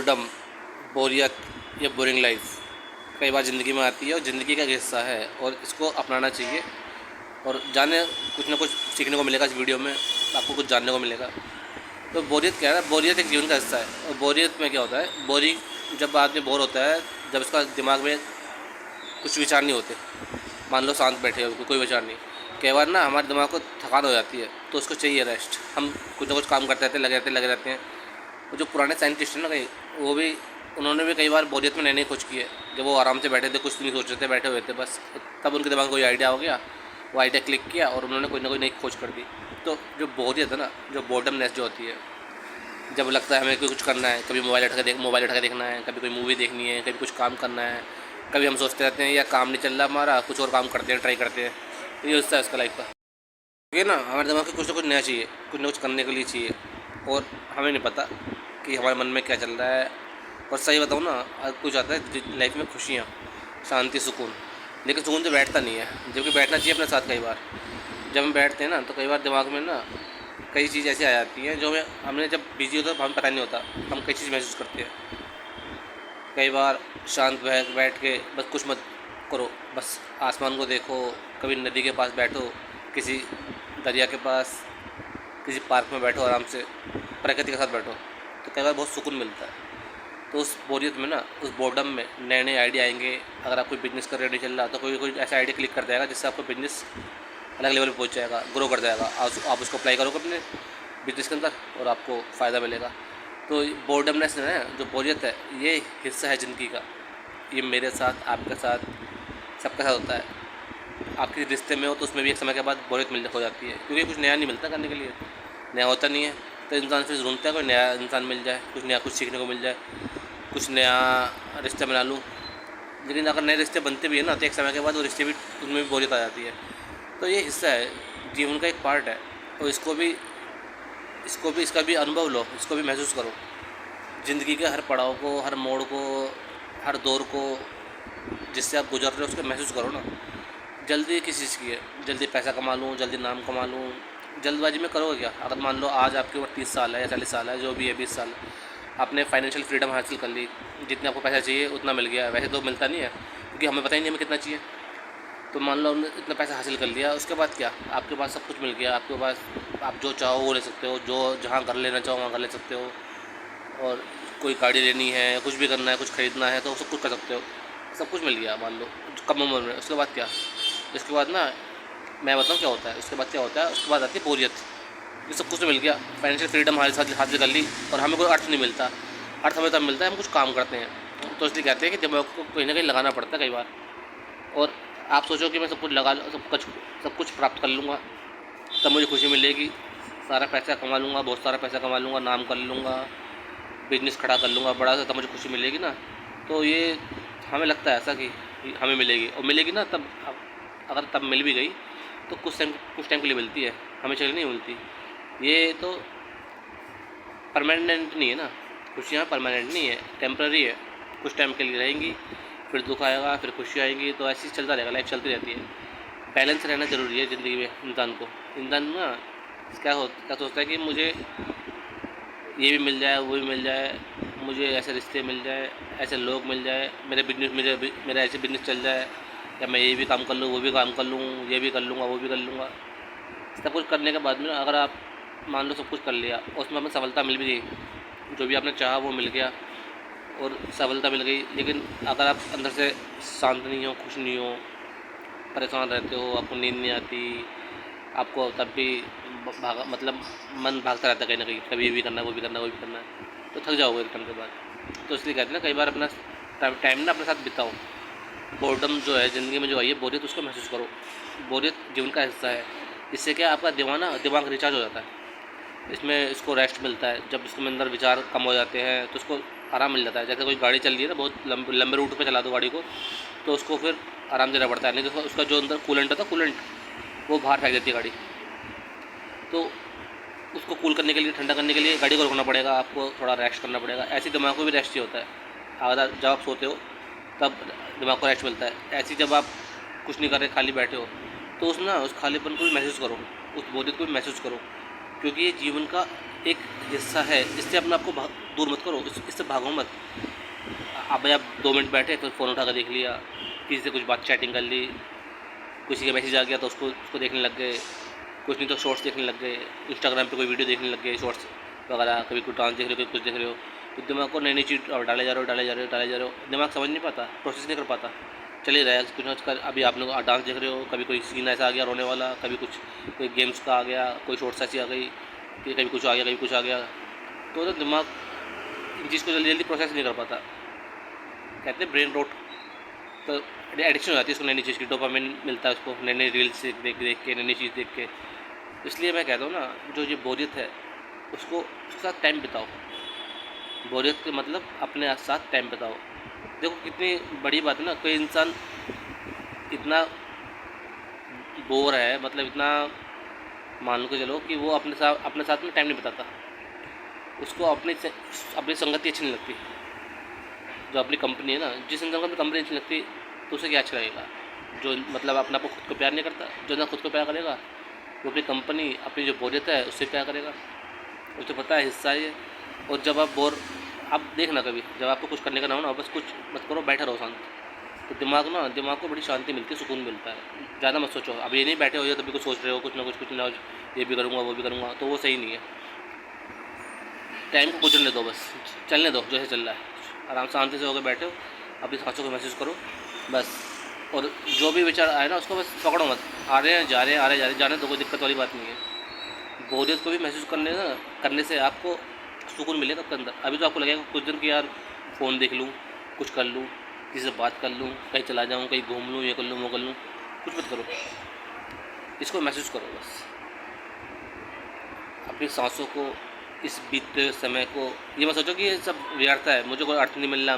Boredom, बोरियत या boring life कई बार ज़िंदगी में आती है और ज़िंदगी का एक हिस्सा है और इसको अपनाना चाहिए और जाने कुछ ना कुछ सीखने को मिलेगा। इस वीडियो में आपको कुछ जानने को मिलेगा। तो बोरियत क्या है ना, बोरियत एक जीवन का हिस्सा है। और बोरियत में क्या होता है, बोरिंग जब आदमी बोर होता है, जब उसका दिमाग में कुछ विचार नहीं होते, मान लो शांत बैठे हो, कोई विचार नहीं, कई बार ना हमारे दिमाग को थकान हो जाती है तो उसको चाहिए रेस्ट। हम कुछ ना कुछ काम करते रहते हैं, लगे रहते हैं। और जो पुराने साइंटिस्ट हैं ना, कहीं वो भी उन्होंने भी कई बार बोरियत में नई नई खोज की है। जब वो आराम से बैठे थे, कुछ नहीं सोच रहे थे, बैठे हुए थे बस, तब उनके दिमाग में कोई आइडिया हो गया, वो आइडिया क्लिक किया और उन्होंने कोई ना कोई नई खोज कर दी। तो जो बोरियत है ना, जो बोर्डमनेस जो होती है, जब लगता है हमें कुछ करना है, कभी मोबाइल उठा के देखना है, कभी कोई मूवी देखनी है, कभी कुछ काम करना है, कभी हम सोचते रहते हैं या काम नहीं चल रहा हमारा, कुछ और काम करते हैं, ट्राई करते हैं। तो ये हिस्सा है उसका लाइफ का। ये ना हमारे दिमाग में कुछ ना कुछ नया चाहिए, कुछ ना कुछ करने के लिए चाहिए और हमें नहीं पता कि हमारे मन में क्या चल रहा है। और सही बताऊँ ना, कुछ आता है लाइफ में खुशियाँ, शांति, सुकून, लेकिन सुकून तो बैठता नहीं है, जबकि बैठना चाहिए अपने साथ। कई बार जब हम बैठते हैं ना, तो कई बार दिमाग में ना कई चीज़ ऐसी आ जाती हैं जो हमने जब बिजी होता है तो हमें पता नहीं होता, हम कई चीज़ महसूस करते हैं। कई बार शांत बैठ के बस कुछ मत करो, बस आसमान को देखो, कभी नदी के पास बैठो, किसी दरिया के पास, किसी पार्क में बैठो, आराम से प्रकृति के साथ बैठो, तो कई बार बहुत सुकून मिलता है। तो उस बोरियत में ना, उस बोर्डम में नए नए आइडिया आएंगे। अगर आप कोई बिजनेस कर रहे नहीं चल रहा, तो कोई ऐसा आइडिया क्लिक कर जाएगा जिससे आपका बिजनेस अलग लेवल पे पहुंच जाएगा, ग्रो कर जाएगा। आप उसको अप्लाई करोगे अपने बिजनेस के अंदर और आपको फ़ायदा मिलेगा। तो बोर्डमनेस है, जो बोरियत है, ये हिस्सा है ज़िंदगी का। ये मेरे साथ, आपके साथ, सबके साथ होता है। आप किसी रिश्ते में हो तो उसमें भी एक समय के बाद बोरियत हो जाती है, क्योंकि कुछ नया नहीं मिलता करने के लिए, नया होता नहीं है। तो इंसान फिर ढूंढता है कोई नया इंसान मिल जाए, कुछ नया, कुछ सीखने को मिल जाए, कुछ नया रिश्ता बना लूँ। लेकिन अगर नए रिश्ते बनते भी है ना, तो एक समय के बाद वो रिश्ते भी, उनमें भी बोरियत आ जाती है। तो ये हिस्सा है, जीवन का एक पार्ट है और इसका भी अनुभव लो, इसको भी महसूस करो। ज़िंदगी के हर पड़ाव को, हर मोड़ को, हर दौर को जिससे आप गुजर रहे हो, उसको महसूस करो ना। जल्दी किस चीज़ की है, जल्दी पैसा कमा लूँ, जल्दी नाम कमा लूँ, जल्दबाजी में करोगे क्या? अगर मान लो आज आपकी उम्र 30 साल है या 40 साल है, जो भी है, 20 साल, आपने फाइनेंशियल फ्रीडम हासिल कर ली, जितने आपको पैसा चाहिए उतना मिल गया। वैसे तो मिलता नहीं है, क्योंकि हमें पता ही नहीं हमें कितना चाहिए। तो मान लो हमने इतना पैसा हासिल कर लिया, उसके बाद क्या? आपके पास सब कुछ मिल गया, आपके पास आप जो चाहो वो ले सकते हो, जो जहाँ घर लेना चाहो वहाँ घर ले सकते हो, और कोई गाड़ी लेनी है, कुछ भी करना है, कुछ ख़रीदना है, तो सब कुछ कर सकते हो। सब कुछ मिल गया मान लो कम उम्र में। उसके बाद क्या? इसके बाद ना मैं बताऊँ क्या होता है, उसके बाद क्या होता है, उसके बाद आती है बोरियत। ये सब कुछ तो मिल गया, फाइनेंशियल फ्रीडम हमारे साथ हासिल कर ली, और हमें कोई अर्थ नहीं मिलता। अर्थ हमें तब मिलता है हम कुछ काम करते हैं। तो इसलिए कहते हैं कि दिमाग को कहीं ना कहीं लगाना पड़ता है कई बार। और आप सोचो कि मैं सब कुछ लगा सब कुछ प्राप्त कर लूँगा, तब मुझे खुशी मिलेगी, सारा पैसा कमा लूँगा, बहुत सारा पैसा कमा लूँगा, नाम कर लूँगा, बिजनेस खड़ा कर लूँगा बड़ा सा, तब मुझे खुशी मिलेगी ना। तो ये हमें लगता है ऐसा कि हमें मिलेगी, और मिलेगी ना तब, अगर तब मिल भी गई तो कुछ टाइम के लिए मिलती है, हमेशा के लिए नहीं मिलती। ये तो परमानेंट नहीं है ना, खुशियाँ परमानेंट नहीं है, टेम्पररी है, कुछ टाइम के लिए रहेंगी, फिर दुख आएगा, फिर खुशी आएंगी। तो ऐसे ही चलता रहेगा, लाइफ चलती रहती है। बैलेंस रहना ज़रूरी है ज़िंदगी में। इंसान ना क्या सोचता है कि मुझे ये भी मिल जाए, वो भी मिल जाए, मुझे ऐसे रिश्ते मिल जाए, ऐसे लोग मिल जाए, मेरा ऐसे बिजनेस चल जाए, या मैं ये भी काम कर लूँ, वो भी काम कर लूँ, ये भी कर लूँगा, वो भी कर लूँगा। सब कुछ करने के बाद में अगर आप मान लो सब कुछ कर लिया, उसमें हमें सफलता मिल भी गई, जो भी आपने चाहा वो मिल गया और सफलता मिल गई, लेकिन अगर आप अंदर से शांत नहीं हो, खुश नहीं हो, परेशान रहते हो, आपको नींद नहीं आती, आपको तब भी मतलब मन भागता रहता है कहीं ना कहीं, कभी ये भी करना है, वो भी करना है, वो भी करना है, तो थक जाओगे एक टाइम के बाद। तो इसलिए कहते हैं ना, कई बार अपना टाइम ना अपने साथ बिताओ। बोर्डम जो है ज़िंदगी में जो आई है, बोरियत, उसको महसूस करो। बोरियत जीवन का हिस्सा है। इससे क्या आपका दिमाग रिचार्ज हो जाता है, इसको रेस्ट मिलता है। जब इसके अंदर विचार कम हो जाते हैं तो उसको आराम मिल जाता है। जैसे कोई गाड़ी चल रही है ना, बहुत लंबे रूट पे चला दो गाड़ी को, तो उसको फिर आराम देना पड़ता है, नहीं तो उसका जो अंदर कूलेंट होता है, कूलेंट वो बाहर फेंक देती है गाड़ी। तो उसको कूल करने के लिए, ठंडा करने के लिए गाड़ी को रोकना पड़ेगा, आपको थोड़ा रेस्ट करना पड़ेगा। ऐसे दिमाग को भी रेस्ट ही होता है। अगर जब आप सोते हो तब दिमाग को रेस्ट मिलता है। ऐसे जब आप कुछ नहीं कर रहे, खाली बैठे हो, तो उस खालीपन को भी महसूस करो, उस बोरियत को भी महसूस करो, क्योंकि ये जीवन का एक हिस्सा है, इससे अपने आप को दूर मत करो, इससे भागो मत। आप भाई आप 2 मिनट बैठे फिर फ़ोन उठा कर देख लिया, किसी से कुछ बात चैटिंग कर ली, किसी का मैसेज आ गया तो उसको देखने लग गए, कुछ नहीं तो शॉर्ट्स देखने लग गए, इंस्टाग्राम पे कोई वीडियो देखने लग गए, शॉर्ट्स वगैरह, कभी कुछ डांस देख रहे हो, कभी कुछ देख रहे हो, तो दिमाग को नई नई चीज़ डाले जा रहे हो, दिमाग समझ नहीं पाता, प्रोसेस नहीं कर पाता, चल ही रहा है कुछ ना कुछ कर। अभी आप लोग डांस देख रहे हो, कभी कोई सीन ऐसा आ गया रोने वाला, कभी कुछ कोई गेम्स का आ गया, कोई शॉर्ट्स ऐसी आ गई, कभी कुछ आ गया, कभी कुछ आ गया, तो दिमाग इन चीज़ को जल्दी जल्दी प्रोसेस नहीं कर पाता, कहते हैं ब्रेन रोट। तो एडिक्शन हो जाती है उसको नई नई चीज़ की, डोपामिन मिलता है उसको नई नई रील्स देख देख के, नई नई चीज़ देख के। इसलिए मैं कहता हूँ ना, जो ये बोरियत है उसके साथ टाइम बिताओ। बोरियत के मतलब अपने साथ टाइम बिताओ। देखो कितनी बड़ी बात है ना, कोई इंसान इतना बोर है, मतलब इतना मान के चलो कि वो अपने साथ में टाइम नहीं बिताता, उसको अपनी संगति अच्छी नहीं लगती। जो अपनी कंपनी है ना, जिस इंसान को अपनी कंपनी अच्छी लगती तो उसे क्या अच्छा लगेगा? जो मतलब अपने आप को खुद को प्यार नहीं करता, जो ना खुद को प्यार करेगा वो अपनी कंपनी, अपनी जो बोरियत है उससे प्यार करेगा। उसे पता है हिस्सा ही है। और जब आप देखना कभी जब आपको कुछ करने का ना हो ना, बस कुछ मत करो, बैठे रहो शांत, तो दिमाग को बड़ी शांति मिलती है, सुकून मिलता है। ज़्यादा मत सोचो, अब ये नहीं बैठे हो तभी कुछ सोच रहे हो, कुछ ना ये भी करूँगा वो भी करूँगा, तो वो सही नहीं है। टाइम को गुजरने दो, बस चलने दो जैसे चल रहा है, आराम से शांति से होकर बैठो, अपनी सांसों को महसूस करो बस। और जो भी विचार आए ना उसको बस पकड़ो मत, आ रहे हैं जा रहे हैं जाने दो, कोई दिक्कत वाली बात नहीं है। बोरियत को भी महसूस करने से आपको सुकून मिलेगा आपके अंदर। अभी तो आपको लगेगा कुछ दिन कि यार फ़ोन देख लूँ, कुछ कर लूँ, किसी से बात कर लूँ, कहीं चला जाऊँ, कहीं घूम लूँ, ये कर लूँ वो कर लूँ, कुछ मत करो, इसको महसूस करो बस। अपनी सांसों को, इस बीतते समय को, ये मत सोचो कि ये सब व्यर्थ है, मुझे कोई अर्थ नहीं मिल रहा,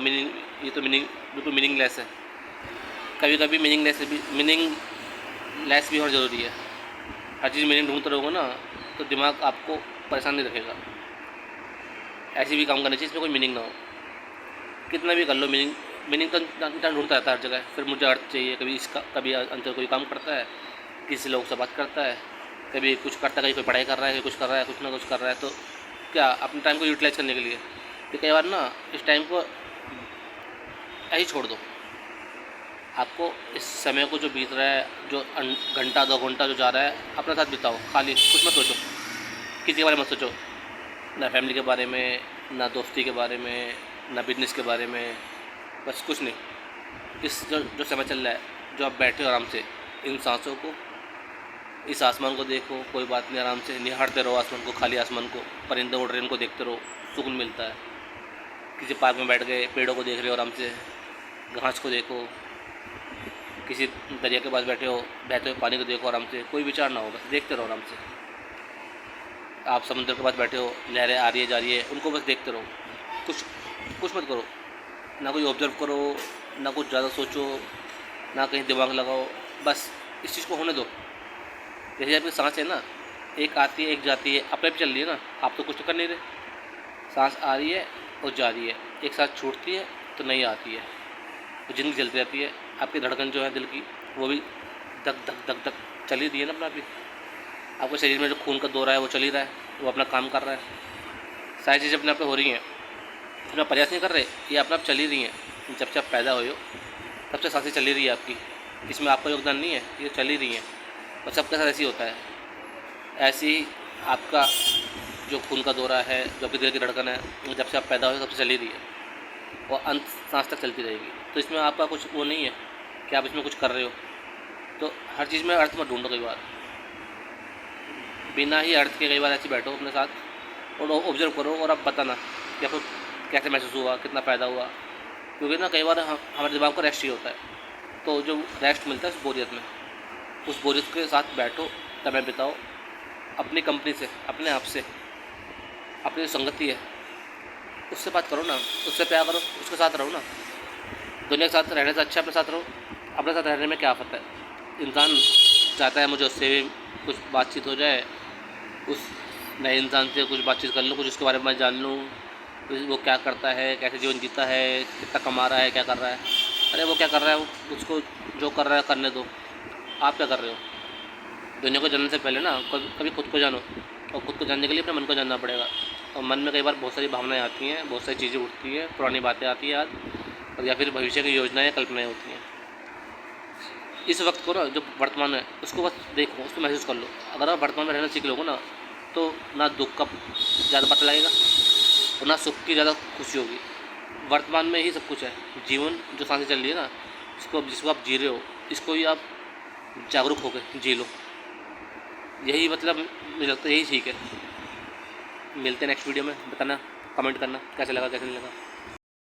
ये तो बिल्कुल मीनिंगलेस है। कभी कभी मीनिंगलेस भी और ज़रूरी है। हर चीज़ मीनिंग ढूंढते रहोगे ना तो दिमाग आपको परेशान नहीं रखेगा। ऐसे भी काम करना चाहिए इसमें कोई मीनिंग ना हो, कितना भी कर लो, मीनिंग तो इंसान ढूंढता रहता है हर जगह। फिर मुझे अर्थ चाहिए, कभी अंतर कोई काम करता है, किसी लोग से बात करता है, कभी कुछ करता है, कहीं कोई पढ़ाई कर रहा है, कहीं कुछ कर रहा है, कुछ ना कुछ कर रहा है, तो क्या अपने टाइम को यूटिलाइज करने के लिए। तो कई बार ना इस टाइम को ऐसे छोड़ दो। आपको इस समय को जो बीत रहा है, जो घंटा 2 घंटा जो जा रहा है, अपने साथ बिताओ, खाली कुछ मत सोचो, किसी के बारे में मत सोचो, ना फैमिली के बारे में, ना दोस्ती के बारे में, ना बिजनेस के बारे में, बस कुछ नहीं। इस जो समय चल रहा है, जो आप बैठे हो आराम से, इन सांसों को, इस आसमान को देखो, कोई बात नहीं, आराम से निहारते रहो आसमान को, खाली आसमान को, परिंदे उड़ रहे हैं उनको देखते रहो, सुकून मिलता है। किसी पार्क में बैठ गए, पेड़ों को देख रहे हो आराम से, घास को देखो, किसी दरिया के पास बैठे हो, बहते हुए पानी को देखो आराम से, कोई विचार ना हो, बस देखते रहो आराम से। आप समुद्र के पास बैठे हो, लहरें आ रही है जा रही है, उनको बस देखते रहो, कुछ मत करो, ना कोई ऑब्जर्व करो, ना कुछ ज़्यादा सोचो, ना कहीं दिमाग लगाओ, बस इस चीज़ को होने दो। जैसे आपकी सांस है ना, एक आती है एक जाती है, अपने आप चल रही है ना, आप तो कुछ तो कर नहीं रहे। सांस आ रही है और जा रही है, एक साथ छूटती है तो नहीं आती है, तो ज़िंदगी चलती रहती है। आपकी धड़कन जो है दिल की, वो भी धक धक धक धक चल ही रही है ना अपना भी। आपके शरीर में जो खून का दौरा है वो चल ही रहा है, वो अपना काम कर रहा है। सारी चीज़ें अपने आप हो रही हैं, अपना प्रयास नहीं कर रहे, ये अपने आप चल ही रही हैं। जब से आप पैदा हुए हो तब से सांसें चल ही रही है आपकी, इसमें आपका योगदान नहीं है, ये चल ही रही हैं। और सबके साथ ऐसे ही होता है। ऐसे ही आपका जो खून का दौरा है, जो आपके दिल की धड़कन है, जब से आप पैदा हुए तब से चल ही रही है और अंत सांस तक चलती रहेगी। तो इसमें आपका कुछ वो नहीं है कि आप इसमें कुछ कर रहे हो। तो हर चीज़ में अर्थ मत ढूंढो। कई बार बिना ही अर्थ के कई बार ऐसे बैठो अपने साथ और ऑब्जर्व करो, और आप बताना कि आपको कैसे महसूस हुआ, कितना फ़ायदा हुआ। क्योंकि ना कई बार हमारे दिमाग को रेस्ट ही होता है, तो जो रेस्ट मिलता है उस बोरियत में, उस बोरियत के साथ बैठो, समय बिताओ अपनी कंपनी से, अपने आप से, अपनी जो संगति है उससे बात करो ना, उससे प्यार करो, उसके साथ रहो ना। दुनिया के साथ रहने से अच्छा अपने साथ रहो। अपने साथ रहने में क्या आफत है? इंसान चाहता है मुझे उससे भी कुछ बातचीत हो जाए, उस नए इंसान से कुछ बातचीत कर लूँ, कुछ उसके बारे में मैं जान लूँ, वो क्या करता है, कैसे जीवन जीता है, कितना कमा रहा है, क्या कर रहा है। अरे वो क्या कर रहा है, वो उसको जो कर रहा है करने दो। आप क्या कर रहे हो? दुनिया को जानने से पहले ना कभी खुद को जानो, और खुद को जानने के लिए अपने मन को जानना पड़ेगा। और मन में कई बार बहुत सारी भावनाएं आती हैं, बहुत सारी चीज़ें उठती हैं, पुरानी बातें आती हैं याद, और या फिर भविष्य की योजनाएं, कल्पनाएं होती हैं। इस वक्त को ना, जो वर्तमान है उसको बस देखो, उसको महसूस कर लो। अगर आप वर्तमान में रहना सीख लोगे ना, तो ना दुख का ज़्यादा पता लगेगा और ना सुख की ज़्यादा खुशी होगी। वर्तमान में ही सब कुछ है। जीवन जो सांसें चल रही है ना, जिसको आप जी रहे हो, इसको ही आप जागरूक होकर जी लो। यही मतलब मुझे लगता है यही ठीक है। मिलते हैं नेक्स्ट वीडियो में। बताना, कमेंट करना कैसा लगा कैसा नहीं लगा।